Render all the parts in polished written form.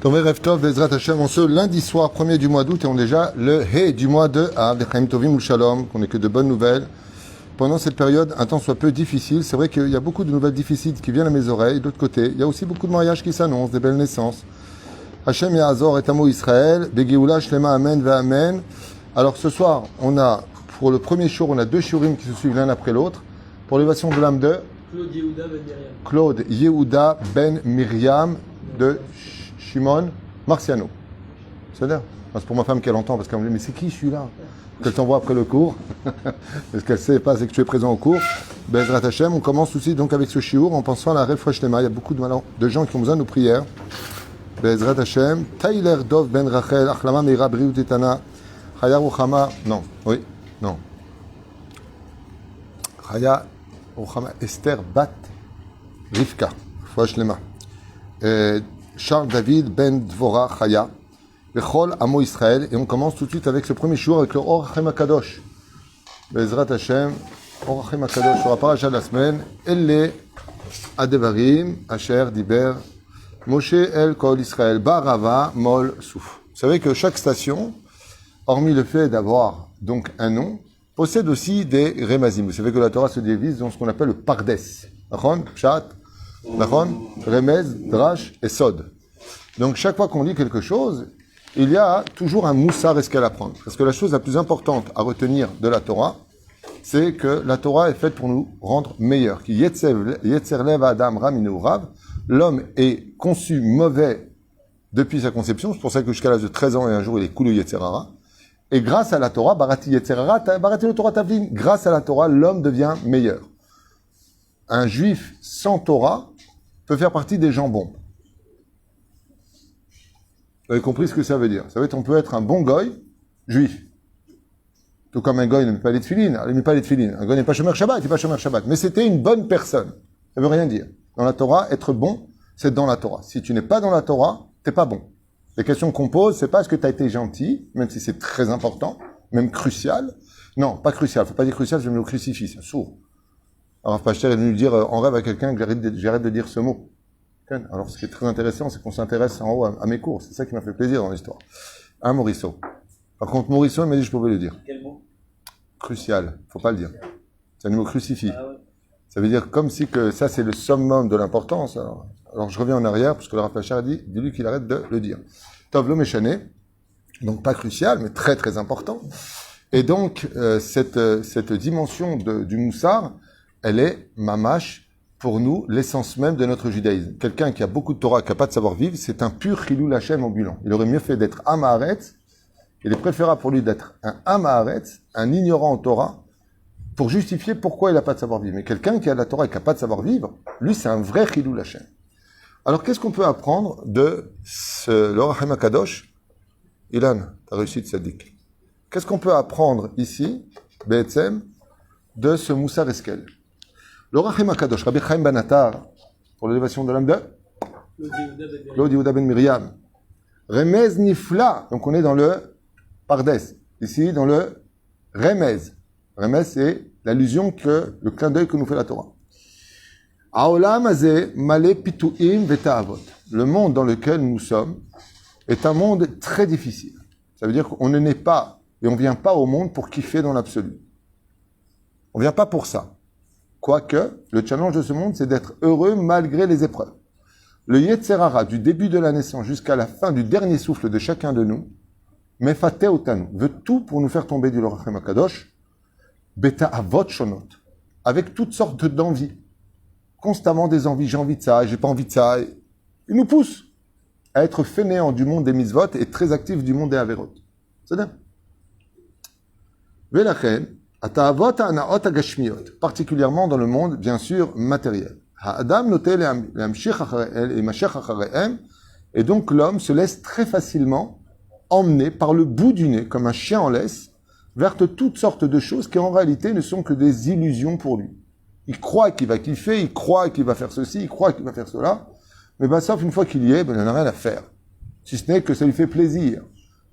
Tov Erev Tov, Bezrat Hashem, en ce lundi soir, 1er du mois d'août, et on est déjà le He du mois de Av, Lechaim Tovim ou Shalom, qu'on n'est que de bonnes nouvelles. Pendant cette période, un temps soit peu difficile, c'est vrai qu'il y a beaucoup de nouvelles difficiles qui viennent à mes oreilles. D'autre côté, il y a aussi beaucoup de mariages qui s'annoncent, des belles naissances. Hashem Ya'azor et Amo Israël, Begeoula Shlema Amen Ve'Amen. Alors ce soir, on a, pour le premier jour, on a deux shiurim qui se suivent l'un après l'autre. Pour l'élévation de l'âme de Claude Yehuda Ben Miriam de Shimon Marciano. C'est-à-dire, c'est pour ma femme qu'elle entend, parce qu'elle me dit, mais c'est qui celui-là? Qu'elle t'envoie après le cours, parce qu'elle ne sait pas, c'est que tu es présent au cours. Bezrat Hashem, on commence aussi donc avec ce shiur en pensant à la Refresh Lema. Il y a beaucoup de gens qui ont besoin de nos prières. Bezrat Hashem, Tyler Dov Ben Rachel, Achlama Meira Briut Etana, Chaya Ruchama, non, oui, non. Chaya Ruchama Esther Bat Rivka, Refresh Lema. Charles David Ben Dvora Chaya, Bechol Amo Israël, et on commence tout de suite avec ce premier jour avec le Or Hachem HaKadosh. Bezrat Hashem, Or Hachem HaKadosh, sur la paracha de la semaine, Elle Adevarim, Asher Diber, Moshe El Kol Israël, Barava Mol Souf. Vous savez que chaque station, hormis le fait d'avoir donc un nom, possède aussi des remazim. Vous savez que la Torah se divise dans ce qu'on appelle le Pardes. Nachon, Pshat, Nachon, Remez, Drash et Sod. Donc chaque fois qu'on lit quelque chose, il y a toujours un moussar escale à prendre. Parce que la chose la plus importante à retenir de la Torah, c'est que la Torah est faite pour nous rendre meilleurs. Qui Yetzer Lev Adam Raminu Rav, l'homme est conçu mauvais depuis sa conception. C'est pour ça que jusqu'à l'âge de 13 ans et un jour, il est coulé Yetzerara. Et grâce à la Torah, Barati Yetzerara, Barati le Torah Tavlin, grâce à la Torah, l'homme devient meilleur. Un juif sans Torah peut faire partie des gens bons. Vous avez compris ce que ça veut dire. Ça veut dire qu'on peut être un bon goy, juif. Tout comme un goy ne met pas les tefilines, il ne met pas les tefilines. Un goy n'est pas shomer Shabbat, il n'est pas shomer Shabbat. Mais c'était une bonne personne. Ça ne veut rien dire. Dans la Torah, être bon, c'est dans la Torah. Si tu n'es pas dans la Torah, tu n'es pas bon. Les questions qu'on pose, c'est pas est-ce que tu as été gentil, même si c'est très important, même crucial. Non, pas crucial. Faut pas dire crucial, je me le crucifie, c'est sourd. Alors, Rav Pachter est venu dire en rêve à quelqu'un que j'arrête de dire ce mot. Alors, ce qui est très intéressant, c'est qu'on s'intéresse en haut à mes cours. C'est ça qui m'a fait plaisir dans l'histoire. Hein, Morisseau. Par contre, Morisseau, il m'a dit que je pouvais le dire. Quel mot? Crucial. Faut pas le dire. C'est un mot crucifie. Ah ouais. Ça veut dire comme si que ça, c'est le summum de l'importance. Alors je reviens en arrière, parce que le Rav Pachter a dit, dis-lui qu'il arrête de le dire. Tov lo méchané. Donc, pas crucial, mais très, très important. Et donc, cette dimension du moussard, elle est mamash, pour nous, l'essence même de notre judaïsme. Quelqu'un qui a beaucoup de Torah, qui n'a pas de savoir-vivre, c'est un pur chilou Hashem ambulant. Il aurait mieux fait d'être Am Haaretz. Il est préférable pour lui d'être un Am Haaretz, un ignorant en Torah, pour justifier pourquoi il n'a pas de savoir-vivre. Mais quelqu'un qui a de la Torah et qui n'a pas de savoir-vivre, lui, c'est un vrai chilou Hashem. Alors, qu'est-ce qu'on peut apprendre de l'Or Hachem HaKadosh? Ilan, t'as réussi, Tzadik. Qu'est-ce qu'on peut apprendre ici, Be'etzem, de ce Moussar Eskel? L'Or Hachem HaKadosh, Rabbi Chaim Ben Attar, pour l'élévation de l'âme de Claude Yehuda Ben Miriam. Remez Nifla, donc on est dans le Pardes, ici dans le Remez. Remez, c'est l'allusion que, le clin d'œil que nous fait la Torah. Aolam Azeh Male Pituim Veta'avot. Le monde dans lequel nous sommes est un monde très difficile. Ça veut dire qu'on ne naît pas et on ne vient pas au monde pour kiffer dans l'absolu. On ne vient pas pour ça. Quoique, le challenge de ce monde, c'est d'être heureux malgré les épreuves. Le Yetzerara, du début de la naissance jusqu'à la fin du dernier souffle de chacun de nous, Mefate Otanu, veut tout pour nous faire tomber du L'Or Hachem HaKadosh, Beta Avot Shonot, avec toutes sortes d'envies. Constamment des envies, j'ai envie de ça, j'ai pas envie de ça. Il nous pousse à être fainéants du monde des mitzvot et très actifs du monde des averot. C'est ça. Velachen, particulièrement dans le monde, bien sûr, matériel. Et donc l'homme se laisse très facilement emmener par le bout du nez, comme un chien en laisse, vers toutes sortes de choses qui en réalité ne sont que des illusions pour lui. Il croit qu'il va kiffer, il croit qu'il va faire ceci, il croit qu'il va faire cela, mais sauf une fois qu'il y est, il n'en a rien à faire. Si ce n'est que ça lui fait plaisir.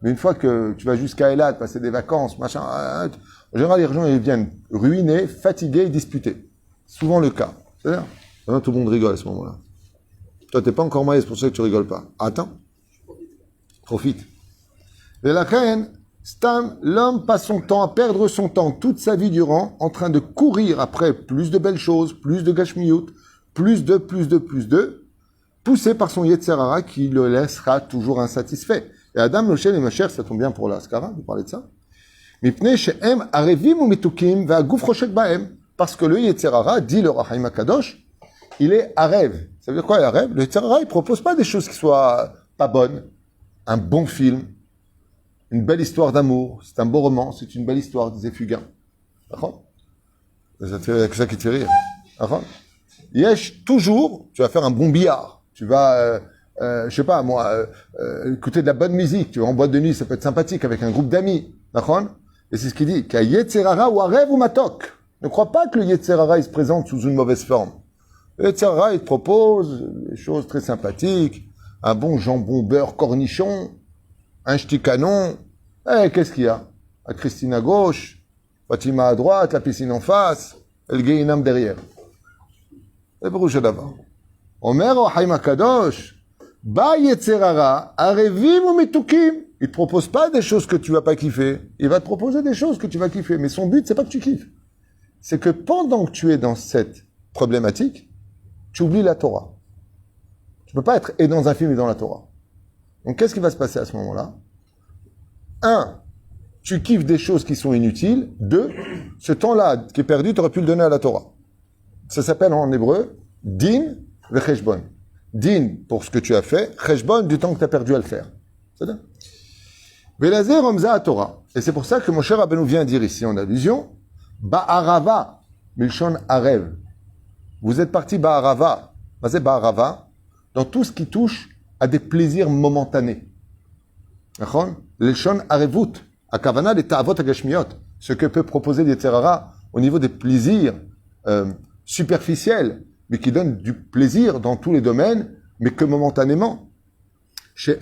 Mais une fois que tu vas jusqu'à Eilat, passer des vacances, machin, en général, les gens ils viennent ruinés, fatigués et disputés. Souvent le cas. C'est-à-dire, tout le monde rigole à ce moment-là. Toi, t'es pas encore marié, c'est pour ça que tu rigoles pas. Attends. Profite. Et la reine, Stam, l'homme passe son temps à perdre son temps toute sa vie durant en train de courir après plus de belles choses, plus de gashmiyut, plus de, poussé par son Yetzerara qui le laissera toujours insatisfait. Et Adam, Lochel et Macher, ça tombe bien pour la Skara, de parler de ça. Mipnei she'em arevim ou mitukim ve'aguf roshek ba'em. Parce que le Yetzerara, dit le Rahaim Akadosh, il est arev. Ça veut dire quoi, arev? Le Yetzerara, il propose pas des choses qui soient pas bonnes. Un bon film, une belle histoire d'amour, c'est un beau roman, c'est une belle histoire, disait Fugain. D'accord? C'est ça qui te fait rire. D'accord? Yesh, toujours, tu vas faire un bon billard. Tu vas, je sais pas, moi, écouter de la bonne musique. Tu vas en boîte de nuit, ça peut être sympathique avec un groupe d'amis. D'accord? Et c'est ce qu'il dit. K'a Yetzerara ou arev ou matok. Ne crois pas que le Yetzerara, il se présente sous une mauvaise forme. Le Yetzerara, il te propose des choses très sympathiques. Un bon jambon beurre cornichon, un ch'ti canon. Eh, qu'est-ce qu'il y a? La Christine à gauche, Fatima à droite, la piscine en face, et le Guéinam derrière. C'est pour d'abord. Omer o Haïm Akadosh, Ba Yetzerara, Arevim ou Mitukim. Il te propose pas des choses que tu vas pas kiffer. Il va te proposer des choses que tu vas kiffer. Mais son but, c'est pas que tu kiffes. C'est que pendant que tu es dans cette problématique, tu oublies la Torah. Tu peux pas être et dans un film et dans la Torah. Donc, qu'est-ce qui va se passer à ce moment-là? 1, tu kiffes des choses qui sont inutiles. 2, ce temps-là qui est perdu, tu aurais pu le donner à la Torah. Ça s'appelle en hébreu din vecheshbon. Din pour ce que tu as fait, cheshbon du temps que tu as perdu à le faire. C'est ça? Belazer omza à Torah. Et c'est pour ça que mon cher Rabbeinu vient dire ici en allusion, ba'arava, milshon arev. Vous êtes parti ba'arava. C'est ba'arava dans tout ce qui touche à des plaisirs momentanés. Milshon arevut. Akavana les ta'avot agashmiot. Ce que peut proposer l'Yetzerara au niveau des plaisirs superficiels, mais qui donnent du plaisir dans tous les domaines, mais que momentanément. Et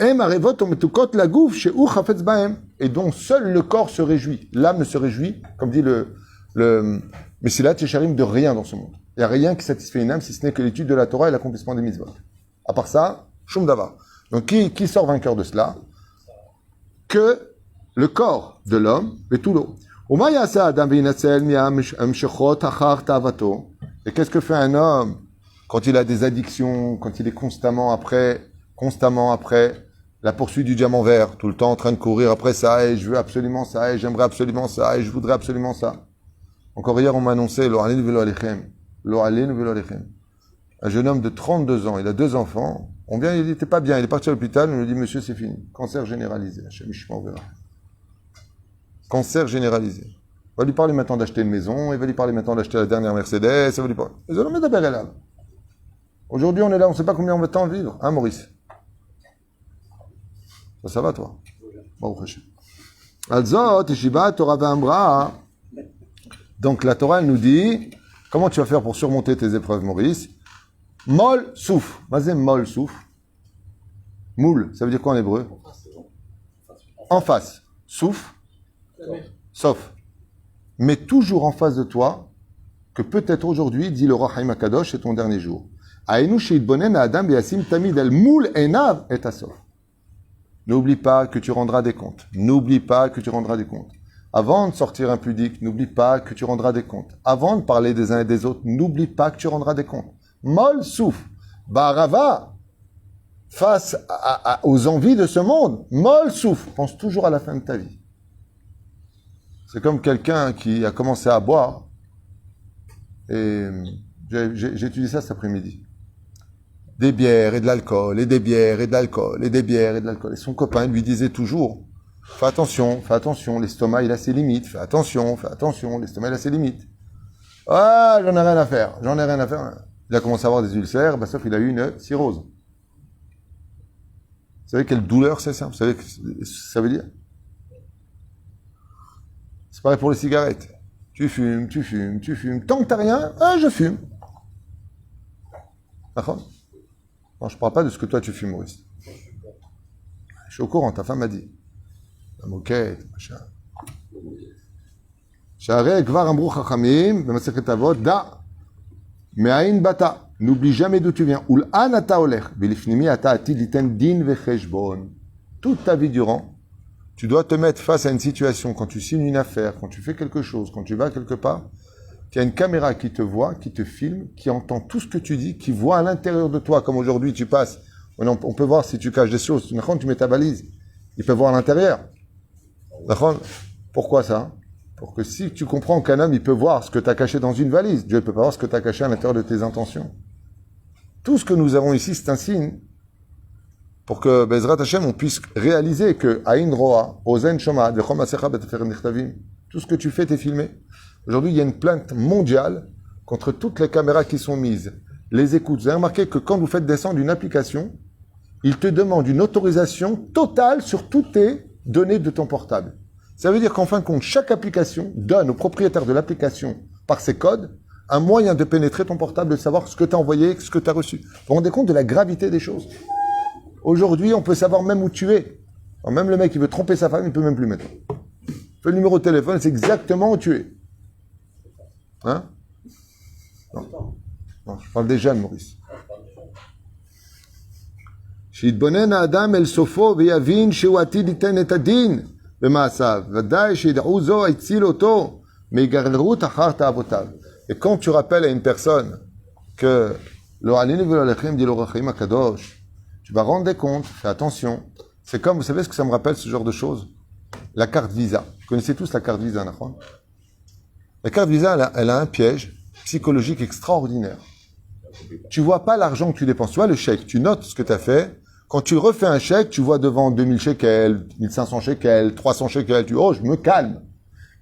dont seul le corps se réjouit. L'âme ne se réjouit, comme dit le Messilat Yesharim, de rien dans ce monde. Il n'y a rien qui satisfait une âme si ce n'est que l'étude de la Torah et l'accomplissement des mitzvot. À part ça, Shum Davar. Donc qui sort vainqueur de cela? Que le corps de l'homme, et tout l'eau. Et qu'est-ce que fait un homme quand il a des addictions, quand il est constamment après la poursuite du diamant vert, tout le temps en train de courir après ça, et je veux absolument ça, et j'aimerais absolument ça, et je voudrais absolument ça. Encore hier, on m'a annoncé, Lo alin velo alechem. Un jeune homme de 32 ans, il a 2 enfants, il n'était pas bien, il est parti à l'hôpital, on lui dit, monsieur, c'est fini. Cancer généralisé. Cancer généralisé. On va lui parler maintenant d'acheter une maison, il va lui parler maintenant d'acheter la dernière Mercedes, il va lui parler. Aujourd'hui, on est là, on ne sait pas combien on va temps vivre. Hein, Maurice? Ça va, toi? Donc, la Torah, elle nous dit, comment tu vas faire pour surmonter tes épreuves, Maurice? Mol souf. Vas-y, mol souf. Moule, ça veut dire quoi en hébreu? En face. Souf. Sauf. Mais toujours en face de toi, que peut-être aujourd'hui, dit le Rahaim Akadosh, c'est ton dernier jour. N'oublie pas que tu rendras des comptes. N'oublie pas que tu rendras des comptes. Avant de sortir impudique, n'oublie pas que tu rendras des comptes. Avant de parler des uns et des autres, n'oublie pas que tu rendras des comptes. Mol souf. Barava. Face aux envies de ce monde. Mol souf. Pense toujours à la fin de ta vie. C'est comme quelqu'un qui a commencé à boire. Et j'ai étudié ça cet après-midi. Des bières et de l'alcool, et des bières et de l'alcool, et des bières et de l'alcool. Et son copain lui disait toujours, fais attention, l'estomac il a ses limites, fais attention, l'estomac il a ses limites. Ah, j'en ai rien à faire. Il a commencé à avoir des ulcères, sauf qu'il a eu une cirrhose. Vous savez quelle douleur c'est ça? Vous savez ce que ça veut dire? C'est pareil pour les cigarettes. Tu fumes. Tant que t'as rien, je fume. D'accord? Non, je ne parle pas de ce que toi tu fumes, Maurice. Je suis au courant, ta femme m'a dit. La moquette, machin. Sha'arei kvar amru chachamim, b'masechet avot, da, me'ain bata. N'oublie jamais d'où tu viens. Ul'an ata olech, v'lifnimi ata atid liten din vecheshbon. toute ta vie durant, tu dois te mettre face à une situation, quand tu signes une affaire, quand tu fais quelque chose, quand tu vas quelque part, il y a une caméra qui te voit, qui te filme, qui entend tout ce que tu dis, qui voit à l'intérieur de toi, comme aujourd'hui tu passes. On peut voir si tu caches des choses. Tu mets ta valise, il peut voir à l'intérieur. Pourquoi ça? Pour que si tu comprends qu'un homme, il peut voir ce que tu as caché dans une valise, Dieu ne peut pas voir ce que tu as caché à l'intérieur de tes intentions. Tout ce que nous avons ici, c'est un signe pour que Bezrat Hashem, on puisse réaliser que Aïn Roa, Ozen Shoma, tout ce que tu fais, t'es filmé. Aujourd'hui, il y a une plainte mondiale contre toutes les caméras qui sont mises. Les écoutes. Vous avez remarqué que quand vous faites descendre une application, il te demande une autorisation totale sur toutes tes données de ton portable. Ça veut dire qu'en fin de compte, chaque application donne au propriétaire de l'application, par ses codes, un moyen de pénétrer ton portable, de savoir ce que tu as envoyé, ce que tu as reçu. Vous vous rendez compte de la gravité des choses? Aujourd'hui, on peut savoir même où tu es. Alors même le mec qui veut tromper sa femme, il peut même plus mettre. Le numéro de téléphone, c'est exactement où tu es. Hein? Non, je parle des jeunes, Maurice. שיתבונן האדם אל סופו ויבין שהוא עתיד ייתן את הדין במעשיו. ודאי שידעו זו הציל אותו מהיגררות אחר תאוותיו. Et quand tu rappelles à une personne que lo alinu velo lechem dit l'orachim akadosh, tu vas rendre compte, fais attention. C'est comme, vous savez ce que ça me rappelle, ce genre de choses? La carte Visa. Vous connaissez tous la carte Visa, Nachon? La carte Visa, elle a un piège psychologique extraordinaire. Tu vois pas l'argent que tu dépenses. Tu vois le chèque, tu notes ce que tu as fait. Quand tu refais un chèque, tu vois devant 2000 shekels, 1500 shekels, 300 shekels, tu dis, oh, je me calme.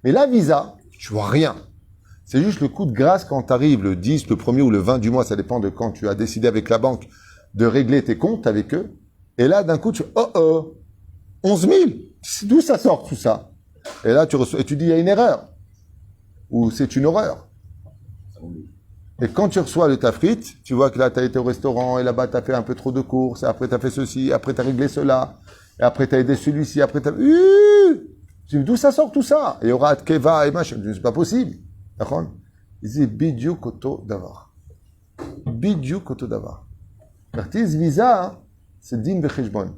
Mais la Visa, tu vois rien. C'est juste le coup de grâce quand tu arrives le 10, le 1er ou le 20 du mois, ça dépend de quand tu as décidé avec la banque de régler tes comptes avec eux. Et là, d'un coup, tu 11 000. D'où ça sort tout ça? Et là, tu reçois, et tu dis, il y a une erreur. Ou c'est une horreur. Et quand tu reçois le tafrit, tu vois que là, tu as été au restaurant, et là-bas, tu as fait un peu trop de courses, et après, tu as fait ceci, après, tu as réglé cela, et après, tu as aidé celui-ci, après, tu as... D'où ça sort tout ça? Et il y aura Keva et machin. C'est pas possible. D'accord? Il dit, Bidiou koto davar. Bidiou koto davar. L'artiste Visa, c'est din becheshbon.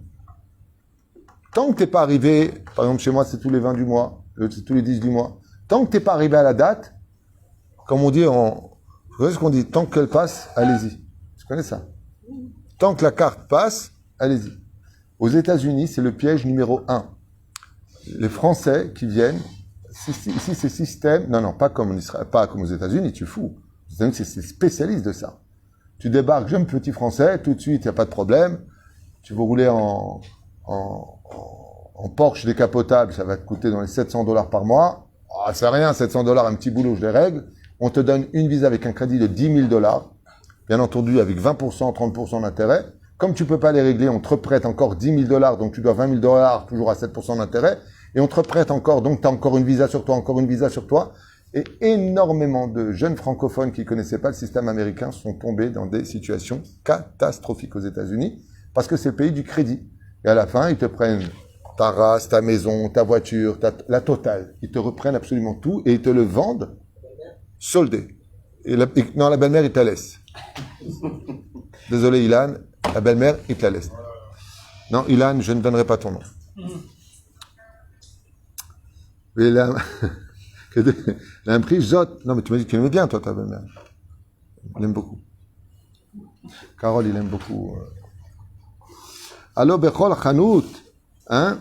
Tant que t'es pas arrivé, par exemple, chez moi, c'est tous les 20 du mois, c'est tous les 10 du mois. Tant que t'es pas arrivé à la date, comme on dit vous voyez ce qu'on dit? Tant qu'elle passe, allez-y. Tu connais ça? Tant que la carte passe, allez-y. Aux États-Unis, c'est le piège numéro 1. Les Français qui viennent, ici c'est système, non, pas comme en Israël, pas comme aux États-Unis, tu fous. Aux États-Unis, c'est spécialiste de ça. Tu débarques, jeune petit Français, tout de suite, il n'y a pas de problème. Tu veux rouler en Porsche décapotable, ça va te coûter dans les $700 par mois. Ah, c'est rien, $700, un petit boulot, je les règle. On te donne une visa avec un crédit de $10 000, bien entendu avec 20%, 30% d'intérêt. Comme tu peux pas les régler, on te reprête encore $10 000, donc tu dois $20 000, toujours à 7% d'intérêt. Et on te reprête encore, donc tu as encore une visa sur toi, encore une visa sur toi. Et énormément de jeunes francophones qui connaissaient pas le système américain sont tombés dans des situations catastrophiques aux États-Unis, parce que c'est le pays du crédit. Et à la fin, ils te prennent ta race, ta maison, ta voiture, la totale. Ils te reprennent absolument tout et ils te le vendent soldé. Non, la belle-mère, il te la laisse. Désolé, Ilan, la belle-mère, il te la laisse. Non, Ilan, je ne donnerai pas ton nom. Mais là, elle a un prix Zot. Non, mais tu m'as dit que tu l'aimais bien, toi, ta belle-mère. Il aime beaucoup. Carole, il aime beaucoup. Allo, Bechol, Chanout, hein?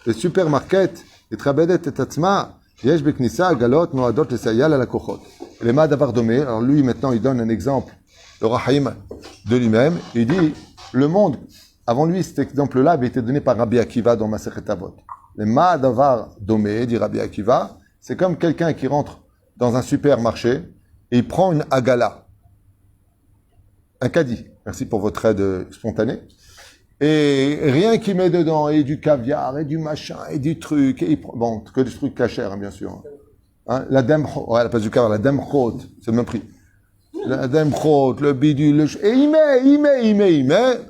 Les supermarkets, les trabedet et tatzma, yesh beknissa, galot, noadot, les sayal, à la kochot. Les mad d'avoir domé. Alors lui, maintenant, il donne un exemple, le Rahim, de lui-même. Il dit, le monde, avant lui, cet exemple-là avait été donné par Rabbi Akiva dans Masechet Avot. Les ma'adavar domé, dit Rabbi Akiva, c'est comme quelqu'un qui rentre dans un supermarché et il prend une agala, un caddie. Merci pour votre aide spontanée. Et rien qu'il met dedans, et du caviar, et du machin, et du truc, et bon, que des trucs cachers, hein, bien sûr. Hein, la demchot, ouais, à la place du caviar, la demchot, c'est le même prix. La demchot, le bidule, et il met.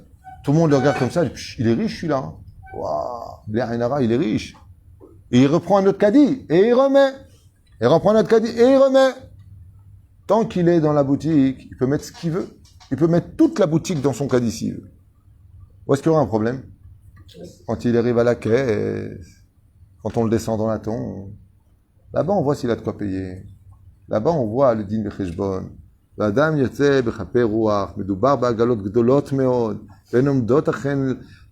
Tout le monde le regarde comme ça, il est riche celui-là. Hein. Waouh, Blair Henara, il est riche. Et il reprend un autre caddie, et il remet. Il reprend un autre caddie, et il remet. Tant qu'il est dans la boutique, il peut mettre ce qu'il veut. Il peut mettre toute la boutique dans son caddie s'il veut. Où est-ce qu'il y aura un problème? Quand il arrive à la caisse, quand on le descend dans la tombe, là-bas on voit s'il a de quoi payer. Là-bas on voit le din becheshbon. והאדם יוצא בכפי רוח, מדובר בעגלות גדולות מאוד, והן עומדות אכן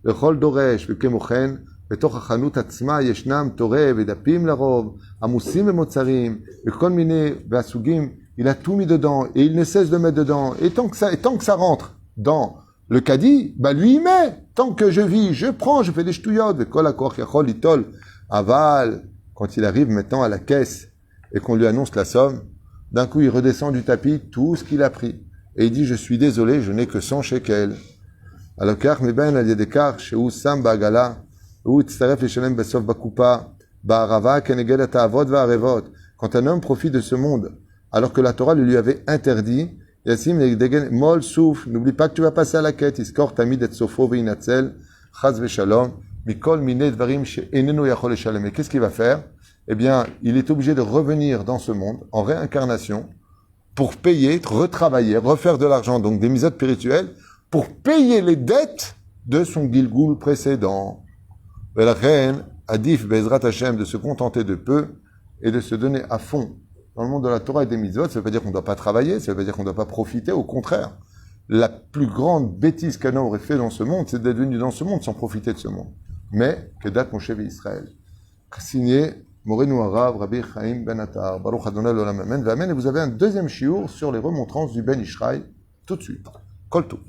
לכל דורש, וכמו כן, בתוך החנות עצמה ישנם תורה ודפים לרוב, עמוסים במוצרים, וכל מיני, והסוגים, il a tout mis dedans, et il ne cesse de mettre dedans, et tant que ça rentre dans le caddie, bah lui il met, tant que je vis, je prends, je fais des ch'touillottes, וכל הכוח יכול ליטול, aval, quand il arrive maintenant à la caisse, et qu'on lui annonce la somme, d'un coup, il redescend du tapis tout ce qu'il a pris. Et il dit, je suis désolé, je n'ai que 100 shekels. Alors, car meben al yedekar, shehu sam ba'agala, ou tzaref leshalem besof bakupa, ba'arava keneged ata'avot va'arevot. Quand un homme profite de ce monde, alors que la Torah le lui avait interdit, Yassim negdegen mol souf, n'oublie pas que tu vas passer à la quête, iskor tamid et sofo ve'inatzel, chaz ve'shalom, mikol minet dvarim she'enenu yachol leshalem. Et qu'est-ce qu'il va faire? Eh bien, il est obligé de revenir dans ce monde, en réincarnation, pour payer, retravailler, refaire de l'argent, donc des misotes spirituelles, pour payer les dettes de son Gilgoul précédent. Et la reine a dit, Bezrat Hashem, de se contenter de peu et de se donner à fond dans le monde de la Torah et des mitzvot. Ça veut pas dire qu'on ne doit pas travailler, ça veut pas dire qu'on ne doit pas profiter, au contraire. La plus grande bêtise qu'un homme aurait fait dans ce monde, c'est d'être venu dans ce monde sans profiter de ce monde. Mais, que date mon chef Israël. Signé Morenu Arav, Rabbi Chaim Ben Attar, Baruch Adonai L'Olam Amen, Amen. Et vous avez un deuxième shiur sur les remontrances du Ben Ishraï, tout de suite. Kol Tov.